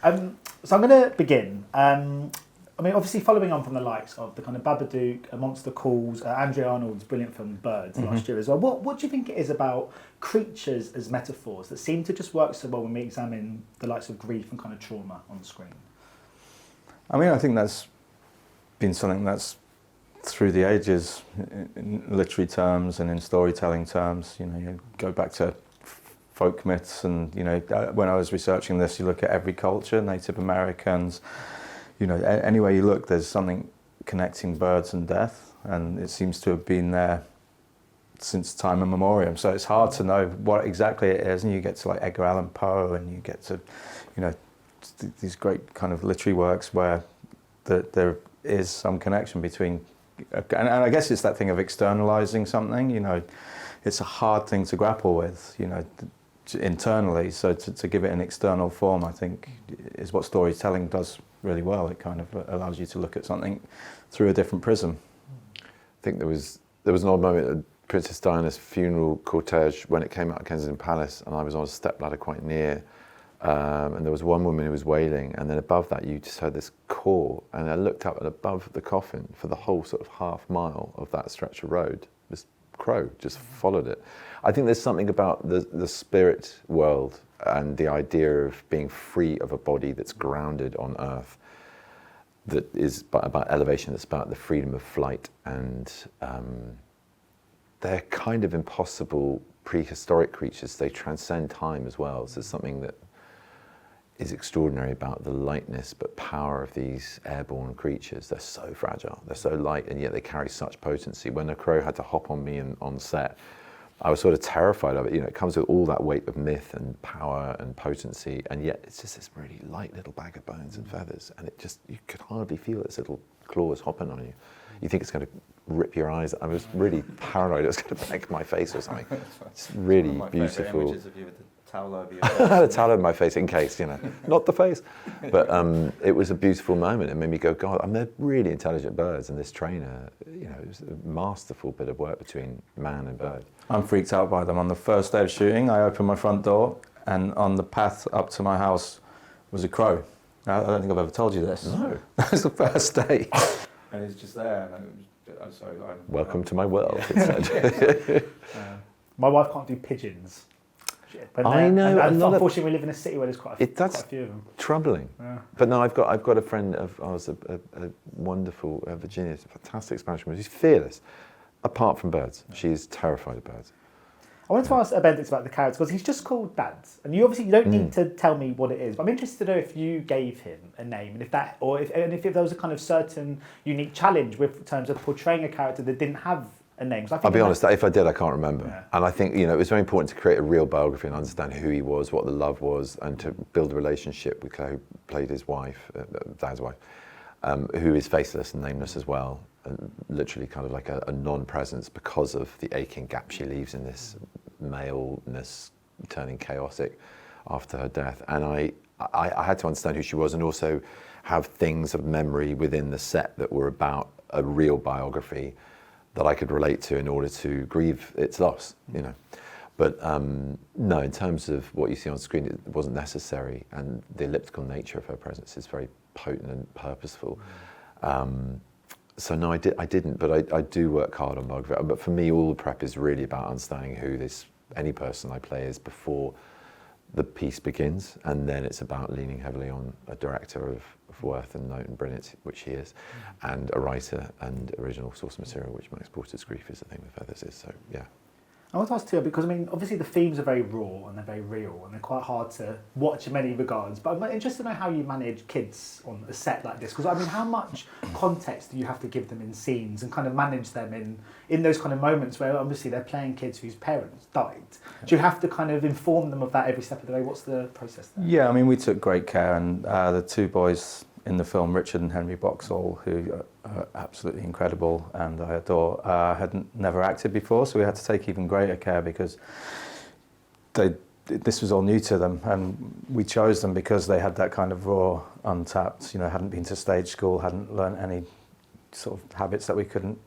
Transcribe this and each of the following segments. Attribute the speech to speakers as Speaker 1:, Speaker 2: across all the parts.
Speaker 1: So I'm going to begin. I mean, obviously following on from the likes of the kind of Babadook, Monster Calls, Andrea Arnold's brilliant film Birds last year as well. What do you think it is about creatures as metaphors that seem to just work so well when we examine the likes of grief and kind of trauma on the screen?
Speaker 2: I mean, I think that's been something that's through the ages, in literary terms and in storytelling terms. You know, you go back to folk myths, and you know, when I was researching this, you look at every culture, Native Americans. You know, anywhere you look, there's something connecting birds and death, and it seems to have been there since time immemorial. So it's hard to know what exactly it is, and you get to like Edgar Allan Poe, and you get to, you know, these great kind of literary works where there is some connection between, and I guess it's that thing of externalizing something. You know, it's a hard thing to grapple with, you know, internally. So to give it an external form, I think, is what storytelling does really well. It kind of allows you to look at something through a different prism.
Speaker 3: I think there was an odd moment at Princess Diana's funeral cortege when it came out of Kensington Palace, and I was on a stepladder quite near, and there was one woman who was wailing, and then above that you just heard this call, and I looked up, and above the coffin for the whole sort of half mile of that stretch of road, this crow just followed it. I think there's something about the spirit world and the idea of being free of a body that's grounded on earth, that is about elevation, that's about the freedom of flight, and they're kind of impossible prehistoric creatures. They transcend time as well. So there's something that is extraordinary about the lightness but power of these airborne creatures. They're so fragile, they're so light, and yet they carry such potency. When a crow had to hop on me on set, I was sort of terrified of it. You know, it comes with all that weight of myth and power and potency, and yet it's just this really light little bag of bones and feathers, and it just, you could hardly feel its little claws hopping on you. You think it's going to rip your eyes. I was really paranoid it was going to break my face or something. It's really
Speaker 2: One of my
Speaker 3: beautiful.
Speaker 2: favourite images of you with the towel over your
Speaker 3: I had a towel over my face in case, you know, not the face. But it was a beautiful moment. It made me go, God, they're really intelligent birds, and this trainer, you know, it was a masterful bit of work between man and bird.
Speaker 2: I'm freaked out by them. On the first day of shooting, I opened my front door, and on the path up to my house was a crow. I don't think I've ever told you this.
Speaker 3: No.
Speaker 2: That was the first day. And he's just there. And I'm sorry.
Speaker 3: Welcome to my world, it said.
Speaker 1: My wife can't do pigeons.
Speaker 3: I know.
Speaker 1: And unfortunately, we live in a city where there's quite a few of them.
Speaker 3: Troubling. Yeah. But no, I've got a friend of ours, a wonderful Virginia, a fantastic Spanish woman. She's fearless, apart from birds. She's terrified of birds.
Speaker 1: I wanted to ask Benedict about the character, because he's just called Dad, and you don't need to tell me what it is. But I'm interested to know if you gave him a name, and if there was a kind of certain unique challenge with in terms of portraying a character that didn't have a name.
Speaker 3: I'll be honest, if I did, I can't remember. Yeah. And I think, you know, it was very important to create a real biography and understand who he was, what the love was, and to build a relationship with Claire, who played his wife, Dad's wife, who is faceless and nameless as well, and literally kind of like a non-presence because of the aching gap she leaves in this maleness turning chaotic after her death. And I had to understand who she was, and also have things of memory within the set that were about a real biography that I could relate to in order to grieve its loss, you know. But no, in terms of what you see on screen, it wasn't necessary, and the elliptical nature of her presence is very potent and purposeful. So no, I didn't, but I do work hard on biography. But for me, all the prep is really about understanding who any person I play is before the piece begins, and then it's about leaning heavily on a director of worth and note and brilliance, which he is, and a writer and original source material, which Max Porter's Grief is the thing with feathers is. So yeah.
Speaker 1: I want to ask too, because I mean, obviously the themes are very raw and they're very real and they're quite hard to watch in many regards. But I'm interested to know how you manage kids on a set like this, because I mean, how much context do you have to give them in scenes and kind of manage them in those kind of moments where obviously they're playing kids whose parents died? Do you have to kind of inform them of that every step of the way? What's the process there?
Speaker 2: Yeah, I mean, we took great care, and the two boys in the film, Richard and Henry Boxall, who are absolutely incredible and I adore, had never acted before, so we had to take even greater care because this was all new to them, and we chose them because they had that kind of raw, untapped, hadn't been to stage school, hadn't learned any sort of habits that we couldn't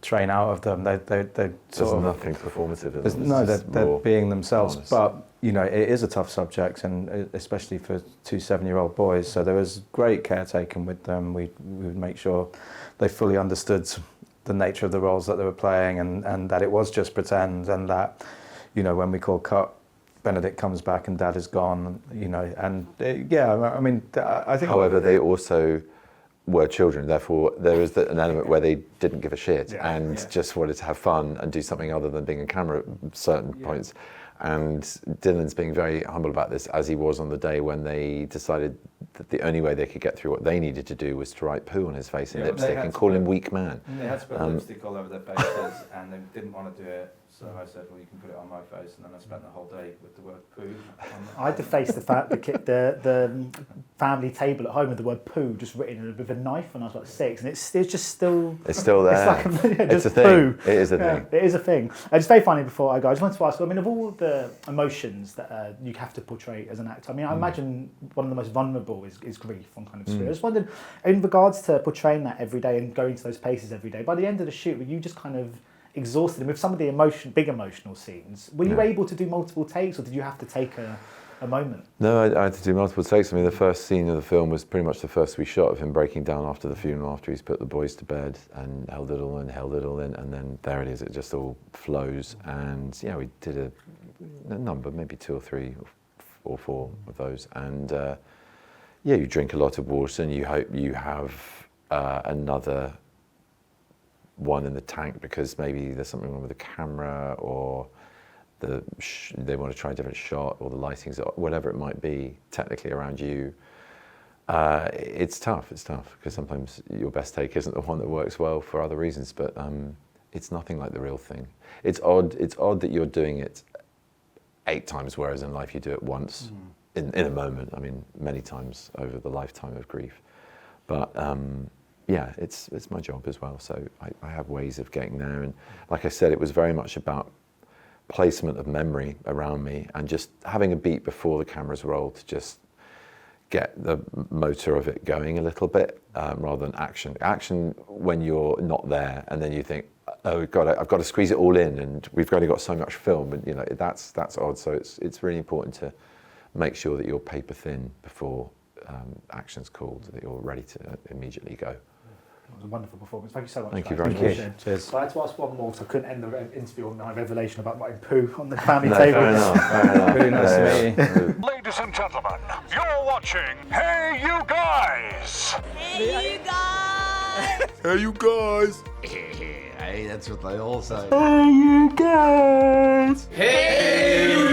Speaker 2: train out of them. They
Speaker 3: There's
Speaker 2: sort of
Speaker 3: nothing performative in them.
Speaker 2: no,
Speaker 3: It's
Speaker 2: they're
Speaker 3: raw,
Speaker 2: being themselves.
Speaker 3: honest.
Speaker 2: But you know, it is a tough subject, and especially for 2 7-year-old boys. So there was great care taken with them. We would make sure they fully understood the nature of the roles that they were playing, and that it was just pretend, and that, you know, when we call cut, Benedict comes back and Dad is gone. You know, and yeah, I mean, I think.
Speaker 3: However, they also were children, therefore there is an element where they didn't give a shit and just wanted to have fun and do something other than being a camera at certain points. And Dylan's being very humble about this, as he was on the day when they decided that the only way they could get through what they needed to do was to write poo on his face in lipstick and call him weak man.
Speaker 2: They had to put lipstick all over their faces, and they didn't want to do it. So I said, well, you can put it on my face, and then I spent the whole day with the word poo.
Speaker 1: I defaced the family table at home with the word poo just written with a knife when I was like 6, and it's just still...
Speaker 3: It's still there.
Speaker 1: It's like
Speaker 3: it's a thing.
Speaker 1: Poo.
Speaker 3: It is a thing.
Speaker 1: It is a thing. It's very funny before I go. I just wanted to ask, I mean, of all the emotions that you have to portray as an actor, I mean, I imagine one of the most vulnerable is grief on kind of screen. I just wondered, in regards to portraying that every day and going to those places every day, by the end of the shoot, were you just kind of exhausted? And with some of the big emotional scenes, were you able to do multiple takes, or did you have to take a moment?
Speaker 3: No, I had to do multiple takes. I mean, the first scene of the film was pretty much the first we shot of him breaking down after the funeral, after he's put the boys to bed and held it all in, and then there it is, it just all flows. And yeah, we did a number, maybe 2 or 3 or 4 of those. And yeah, you drink a lot of water and you hope you have another one in the tank, because maybe there's something wrong with the camera, or they want to try a different shot, or the lighting's, whatever it might be technically around you. It's tough, because sometimes your best take isn't the one that works well for other reasons, but it's nothing like the real thing. It's odd that you're doing it 8 times, whereas in life you do it once in a moment. I mean, many times over the lifetime of grief. But yeah, it's my job as well, so I have ways of getting there. And like I said, it was very much about placement of memory around me, and just having a beat before the cameras roll to just get the motor of it going a little bit, rather than action. Action when you're not there, and then you think, oh God, I've got to squeeze it all in, and we've only got so much film, and you know, that's odd. So it's really important to make sure that you're paper thin before action's called, that you're ready to immediately go.
Speaker 1: It was a wonderful performance. Thank you so much.
Speaker 3: Thank you very much.
Speaker 2: Cheers.
Speaker 1: I had to ask one more, so I couldn't end the interview on my revelation about my poo on the family
Speaker 3: No,
Speaker 1: table.
Speaker 3: fair enough.
Speaker 2: Really nice to meet you.
Speaker 4: Ladies and gentlemen, you're watching Hey You Guys!
Speaker 5: Hey, you guys!
Speaker 4: Hey you guys!
Speaker 6: Hey, that's what they all say.
Speaker 1: Hey, you guys!
Speaker 6: Hey, you